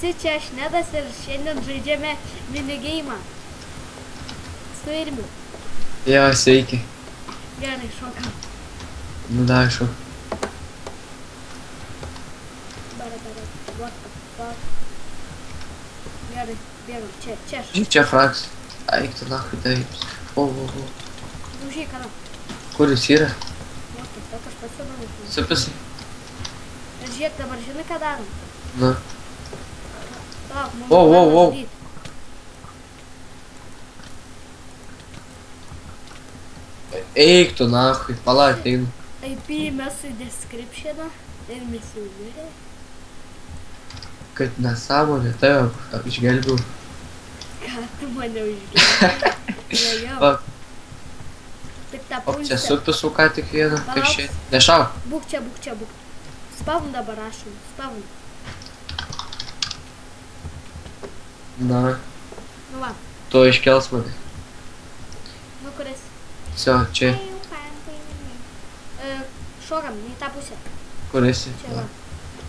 Visi čia aš Nedas ir šiandien žaidžiame minigeimą. Su Irmiu. Jo, sveiki. Gerai, šokam. Nu, dar šok. Bara, what the fuck. Gerai, bėgam, čia aš. Žiūrėk, čia Franks. Eik tu nahui, taip. O. Užėk, kada. Kur jis yra? What the fuck, aš pats savo. Supisai. Ir žiūrėk, dabar žinai, ką darom. Nu. Lauk, mums Wow. daryti. Eik tu nahui, palauk, einu. IP įmesiu į descriptioną ir mes jau žiūrė. Kad nesąmonė, tave išgelbiau. Ką tu mane užgėlė? Va, Tik tą o čia pulsę. supisau ką tik vieną. Palauk. Kas čia? Nešauk. Būk čia. Spawn dabar rašom, spawn. Na, Nu va, tu iškels mane. nu kuris. Sio, čia. Šokam, į tą pusę. Kur esi? Čia va,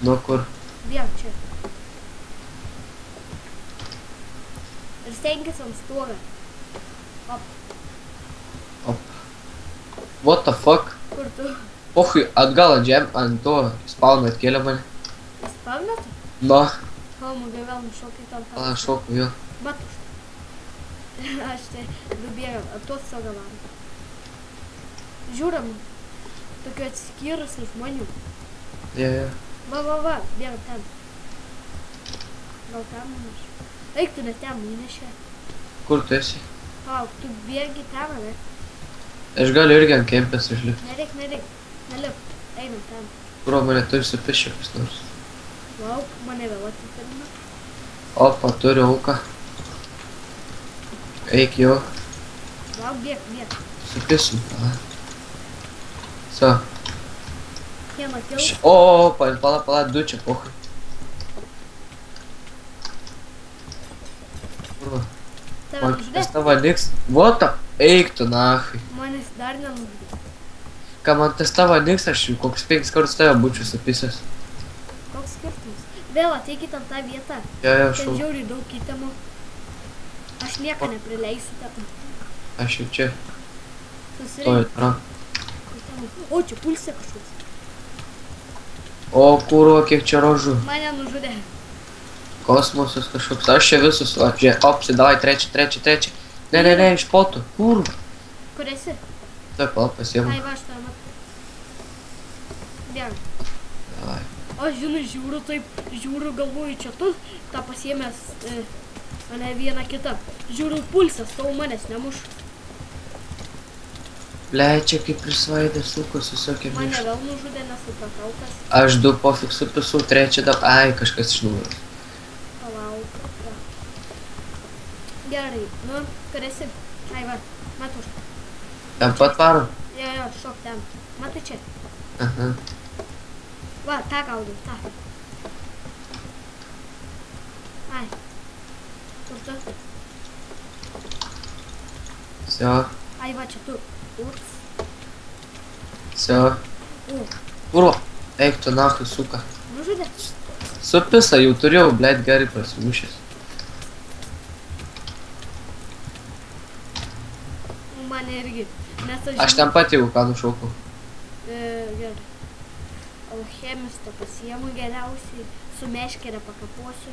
Nu, kur? vėl čia. Ir stenkis ant stogą. What the fuck? Kur tu? Pohui, atgal ant to spawną atkėlė mane. Spawnat? Nu, Kalmugai vėl nušokai tam tą. pala šoku, jo. Matus. Aš tai dubėgam, ant tos stogą varom. Žiūram, tokių atsiskyrusių žmonių. Jo. Va, bėgam ten. Gal ten nuneša? Eik, tu net ten nuneša. Kur tu esi? Palauk, tu bėgi ten, ne? Aš galiu irgi ant kempės išlipti. Nereik. Nelip, einam ten. Kuro mane turi supišę kas nors. Lauk, mane vėl atitarina. Opa, turi auką. Eik jau. Lauk, bėg. Supisim, pala. So. Vieną kil. O, pala, du čia, pohui. Kur? Tave Man nužudė? tas tavo niks. What the? Eik tu nahui. Manęs dar nenužudė. Ką man tas tavo niks, aš jau koks 5 kartus tave būčiau supisęs. Koks skirtumas? Vėl ateikit ant tą vietą. Jo, Ten šau. žiauriai daug įtemų. Aš nieko neprileisiu ten. Aš jau čia. Toj, Susirink. ra. O, čia pulsė kažkoks. O, kuro, kiek čia rožų. Mane nužudė. Kosmosas kažkoks. Aš čia visus, opsi, davai, trečią. Ne, iš potų. Kur? Kur esi? Taip, pala, pasiemu. Ai, va, aš tave matau. Bėg. Davai. Aš žinai, žiūriu, galvoju, čia tu, tą pasiėmęs, mane vieną kitą. Žiūriu, pulsas, tau manęs nemuš. Ble, čia kaip prisvaidė sukos visokie Mane miškai. vėl nužudė, nesupratau, kas. Aš du pofik supisau, trečią dabar. Ai, kažkas iš nugaros. Palauk. Va. Gerai, nu, kur esi? Ai, va, matau. Ten pat varom? Jo, šok ten. Matai čia. Aha. Va, tą gaudau, tą. Ai. Kur tu? Sio. Ai, va, čia tu. Ups. Sio. U, Kuro. Eik tu nahui, suka. nužudė. Supisa, jau turėjau, blėt, gerai prasimušęs. Mane irgi. Nes Aš ten pat jau ką nušaukau. Gerai. Alchemisto pasiemu geriausiai. Su meškere pakapuosiu.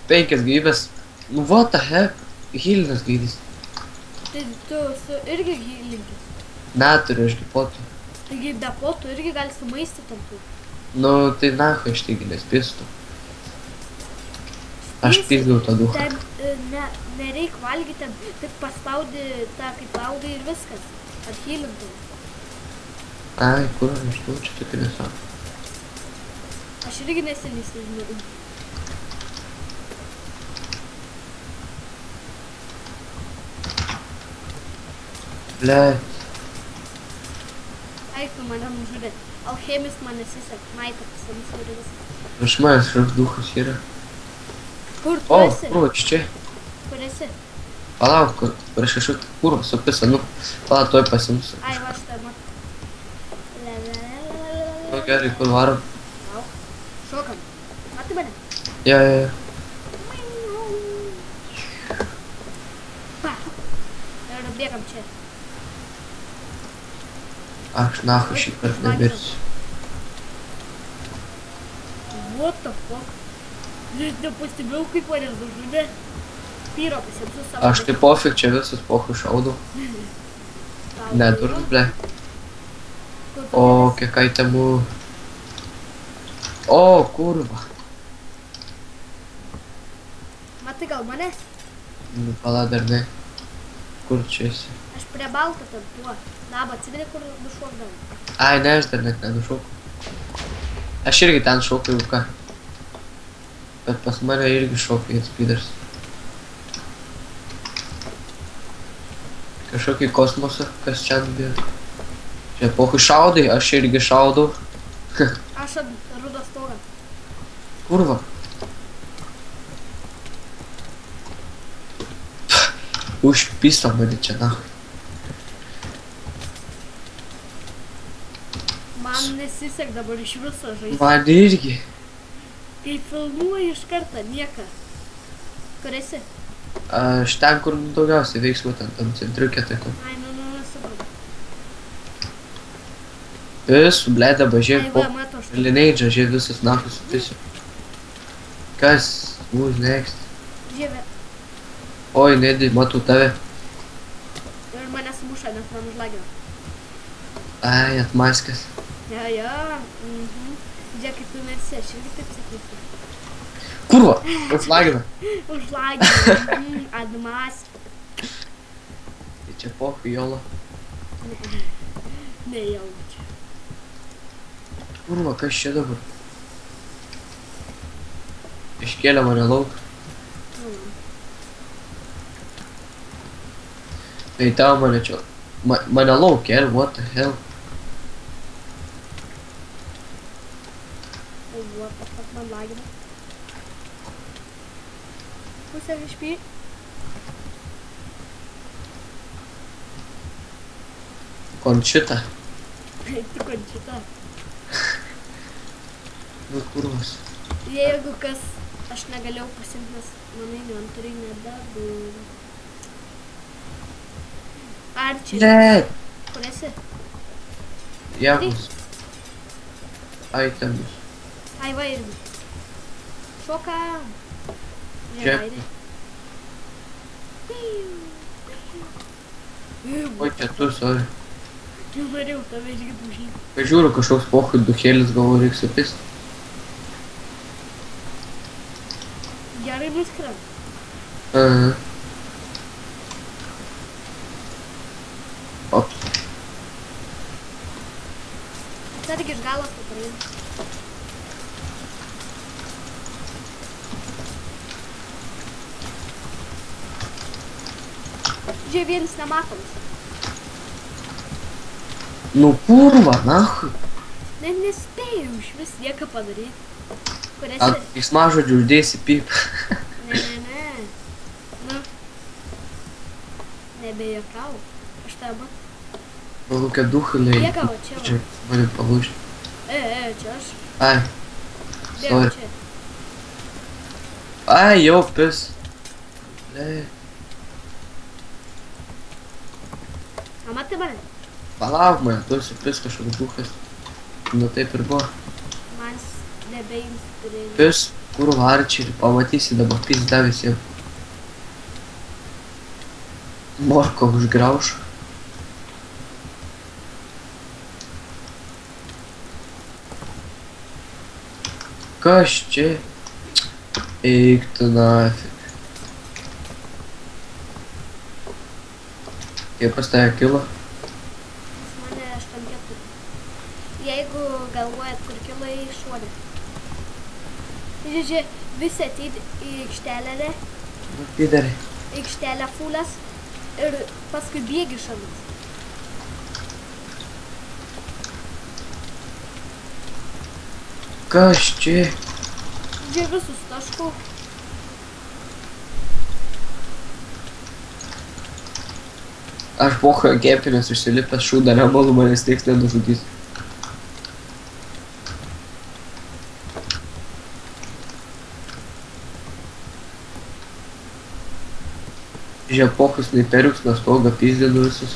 Penkias gyvybės. Nu, what the heck? Hilinas gaidys. Tai tu irgi linkis. Neturiu, aš gipotų. Taigi be potų irgi gali sumaisti tam tų. Nu, tai nahui, aš taigi nespėstu. Aš pizgiau tą duchą. Ten nereik valgyti, ten tik paspaudi tą kaip valgai ir viskas. Athilintai. Ai, kur aš žinau, čia tokia nesąmonė. Aš irgi neseniai sužinojau. Blet. Eik, tu mane nužudė. Alchemis man nesisek. Maika pasims ir viskas. Aš manęs kažkoks duchas yra. Kur tu O, esi? kur, čia. Kur esi? Palauk, prieš kažkokį kurą supisa, nu. Palauk, toj pasimsiu. Ai, va, aš tą matau. Nu, gerai, kur varom? Lauk. Šokam. Matai mane? Jo. Pa. Ir bėgam čia. Aš nahu šį kartą nebirsiu. What the fuck? Net nepastebėjau, kaip mane nužudė. Pyro pasiimsiu savo. Aš tai pofik čia visus pochų šaudau. Nedurus, ble. O, kiek aitemų. O, kurva. Matai gal manęs? Nu, pala dar ne. Kur čia esi? Aš prie balto tam tuo. Naba, atsimeni, kur nušokdavau. Ai, ne, aš dar net nenušokau. Aš irgi ten šokau jau ką. Bet pas mane irgi šokai speeders. Kažkokį kosmosą, kas čia atbėjo. Čia pohui šaudai, aš irgi šaudau. Aš ant rudo stogą. Kurva. Užpiso mane čia, na. Man nesisek dabar iš viso žaisti. Man irgi. Kai filmuoji iš karto, nieką. Kur esi? Aš ten, kur daugiausiai veiksmų, ten tam centriukė tai kur. Ai, nu, supratau. Visų, blėda, bažė, Ai, po va, matau, aš lineidžia, žiūrė visas nafus sutisiu. Kas? Who's next? Žievė. Oi, Nedi, matau tave. Ir mane sumuša, nes man užlagino. Ai, atmaskęs. Ja. Žiūrėk, kaip tu nesi, aš irgi taip sakysiu. Kurva, užlagina. Užlagino. Admas. Tai čia pohui jola. Nejaučia. Kurva, kas čia dabar? Iškėlė mane lauk. Tai tau mane čia... Mane lauk kėlė, what the hell? What the fuck, man lagina. Pusę HP. Končita. Tu končita. Nu, kurvas. Jeigu kas, aš negalėjau pasimti, nes mano inventoriai nebebuvo. Arčiai. Ne! Kur esi? Jėgus. Itemus. Ai, va irgi. Šokam. Žiūrėk. Oi, čia tu, sorry. Jau norėjau tave išgidaužyti. Pažiūriu, kažkoks pohui duhėlis, galvo reiks supist. Gerai nuskrend. Aha. Op. Dar tik iš galos papraeina. Žiūrėk, vienas nematomas. Nu, kurva, nahui. Net nespėjau iš vis nieką padaryti. Kur esi? Ant veiksmažodžių uždėsi pip. Ne. Nu. Nebejokau. Aš tave. Palūkia duhulė. Jėga, va čia va. Čia, mane palūžė. Čia aš. Ai. Bėgu Sorry. čia. Ai, jau pis. Ne. A matai mane? Palauk mane, tu esi pis kažkoks duhas. Nu taip ir buvo. Man nebeinspirėjo. Pis, kurva arčiai, pamatysi dabar pizda visiems. Morko užgrauš. Kas čia? Eik tu nafig. Kaip pas tave kilo? Pas mane 84. Jeigu galvojat, kur kilo į šuolį. Žiūrėk, visi ateid į aikštelę, ne? Nu, pidarai. Aikštelę fulas ir paskui bėgi šalis. Kas čia? Žiūrėk, visus taškų. Aš pocho kepinės užsilipęs šūdą nemalų, manęs nieks nenužudys. Žepokus snaiperius nuo stogą pizdinu visus.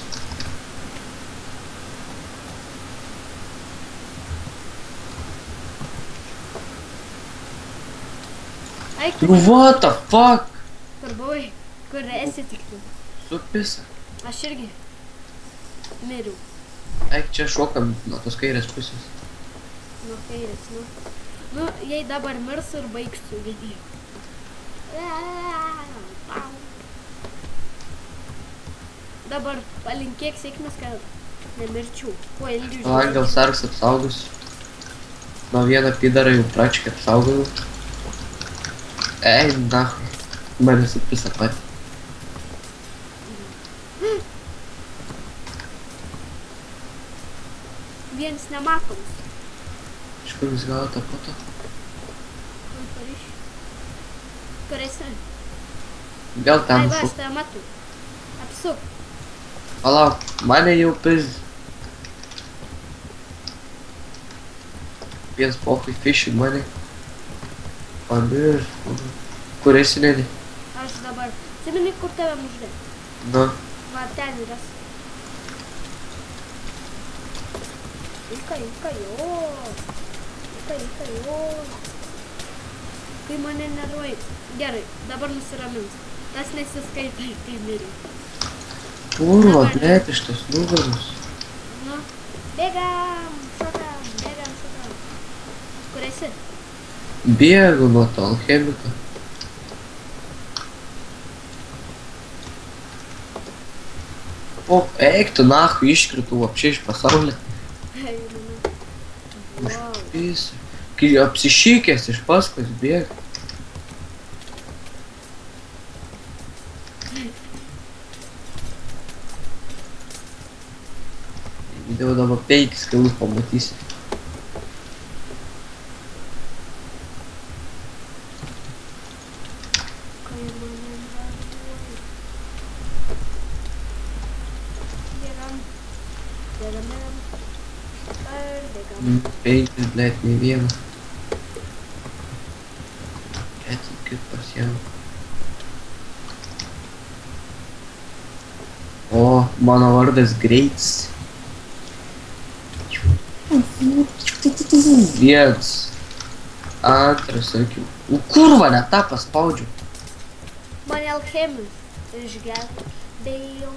Eik, Nu what the fuck? kur buvai? Kur esi tikrai? Supisa. Aš irgi miriau. Eik, čia šokam nuo tos kairės pusės. Nuo kairės, nu. Nu, jei dabar mirsiu ir baigsiu video. Dabar palinkėk sėkmės, kad nemirčiau. Kuo ilgiau Palauk, gal sargs apsaugus. Nuo vieną pidarą jau pračkę apsaugojau. Ei, nachui. Mane supisa patį. Vienas nematomas. Iš kur jūs gavote po to? Kur esi? Gal Ai, ten va, aš šok. tave matau. Apsuk. Palauk, mane jau pizd. Vienas pohui fishi mane. Pamirš. Kur esi, Nedi? Aš dabar. Atsimeni, kur tave muždė? Nu. Va, ten yra. Ika, jo. Ika, jo. Kai mane nervai. Gerai, dabar nusiramins. Tas nesiskaitai, kai miriu. Kurva, blėt, iš tos nugarus. Nu, bėgam, šokam. Kur esi? Bėgu nuo to alchemiko. O, eik tu nachui, iškritu apšiai iš pasaulio. Wow. Užpisa. Kai apsišykęs iš paskos bėga. Video dabar 5 kilus pamatysi. Kai mane nervuoji. Bėgam. Ar bėgam. 5, blėt, nei vienas. Etikit pasiėm. O, mano vardas Greits. Vienas. Antras, sakiau. Kurva, ne tą paspaudžiu. Mane alchemis išgelbėjo.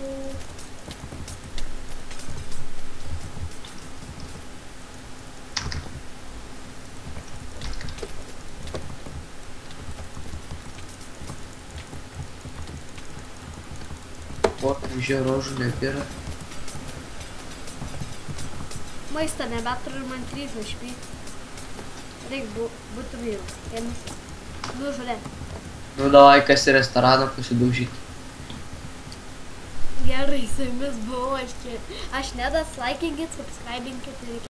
O, žierožų nebėra. Maisto nebeturiu ir man 3 HP. Reik būtų vyras. Ėmėsi. Nu, žiūrėk. Nu, davai, kas į restoraną pasidaužyti. Gerai, su jumis buvau aš čia. Aš Nedas, laikinkit, subscribinkit ir